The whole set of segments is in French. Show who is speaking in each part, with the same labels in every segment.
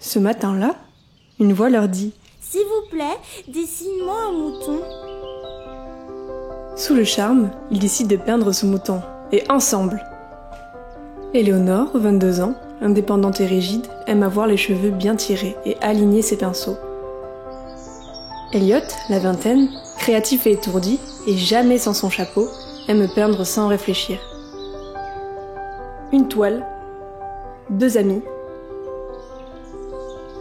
Speaker 1: Ce matin-là, une voix leur dit
Speaker 2: « S'il vous plaît, dessine-moi un mouton. »
Speaker 1: Sous le charme, ils décident de peindre ce mouton, et ensemble. Éléonore, 22 ans, indépendante et rigide, aime avoir les cheveux bien tirés et aligner ses pinceaux. Elliot, la vingtaine, créatif et étourdi, et jamais sans son chapeau, aime peindre sans réfléchir. Une toile, 2 amis.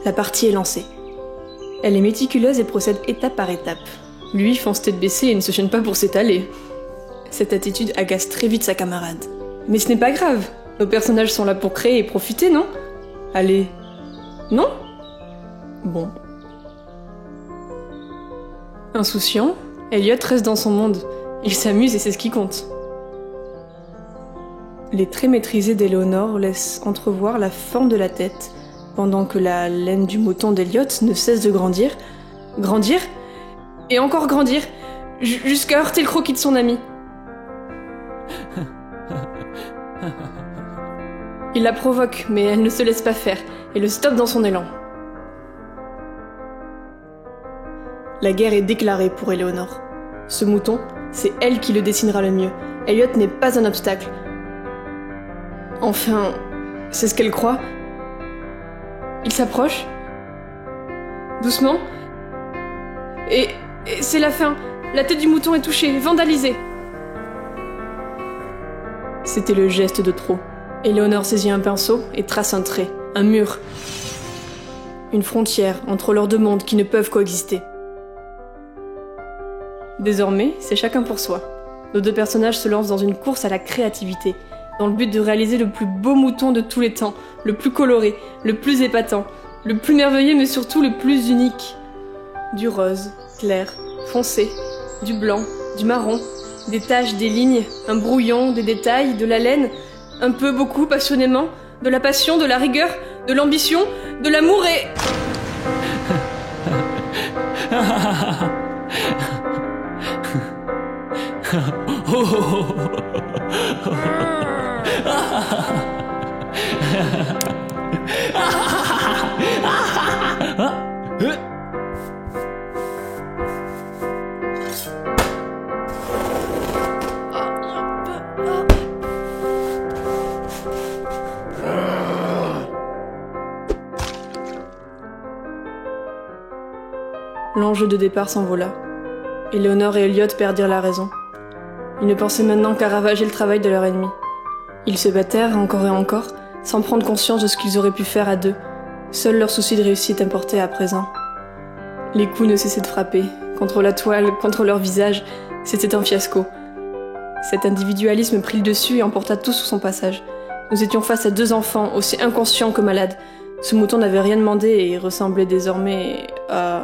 Speaker 1: La partie est lancée. Elle est méticuleuse et procède étape par étape. Lui fonce tête baissée et ne se gêne pas pour s'étaler. Cette attitude agace très vite sa camarade. Mais ce n'est pas grave, nos personnages sont là pour créer et profiter, non? Allez. Non? Bon. Insouciant, Elliot reste dans son monde. Il s'amuse et c'est ce qui compte. Les traits maîtrisés d'Éléonore laissent entrevoir la forme de la tête, pendant que la laine du mouton d'Elliot ne cesse de grandir. Grandir et encore grandir, jusqu'à heurter le croquis de son ami. Il la provoque, mais elle ne se laisse pas faire, et le stoppe dans son élan. La guerre est déclarée pour Éléonore. Ce mouton, c'est elle qui le dessinera le mieux. Elliot n'est pas un obstacle. Enfin, c'est ce qu'elle croit. Il s'approche. Doucement. Et c'est la fin. La tête du mouton est touchée, vandalisée. C'était le geste de trop. Éléonore saisit un pinceau et trace un trait, un mur. Une frontière entre leurs deux mondes qui ne peuvent coexister. Désormais, c'est chacun pour soi. Nos deux personnages se lancent dans une course à la créativité, dans le but de réaliser le plus beau mouton de tous les temps, le plus coloré, le plus épatant, le plus merveilleux mais surtout le plus unique. Du rose, clair, foncé, du blanc, du marron, des taches, des lignes, un brouillon, des détails, de la laine, un peu, beaucoup, passionnément, de la passion, de la rigueur, de l'ambition, de l'amour et... L'enjeu de départ s'envola. Éléonore et Elliot perdirent la raison. Ils ne pensaient maintenant qu'à ravager le travail de leur ennemi. Ils se battèrent encore et encore, sans prendre conscience de ce qu'ils auraient pu faire à deux. Seul leur souci de réussite importait à présent. Les coups ne cessaient de frapper, contre la toile, contre leur visage. C'était un fiasco. Cet individualisme prit le dessus et emporta tout sous son passage. Nous étions face à 2 enfants, aussi inconscients que malades. Ce mouton n'avait rien demandé et ressemblait désormais à...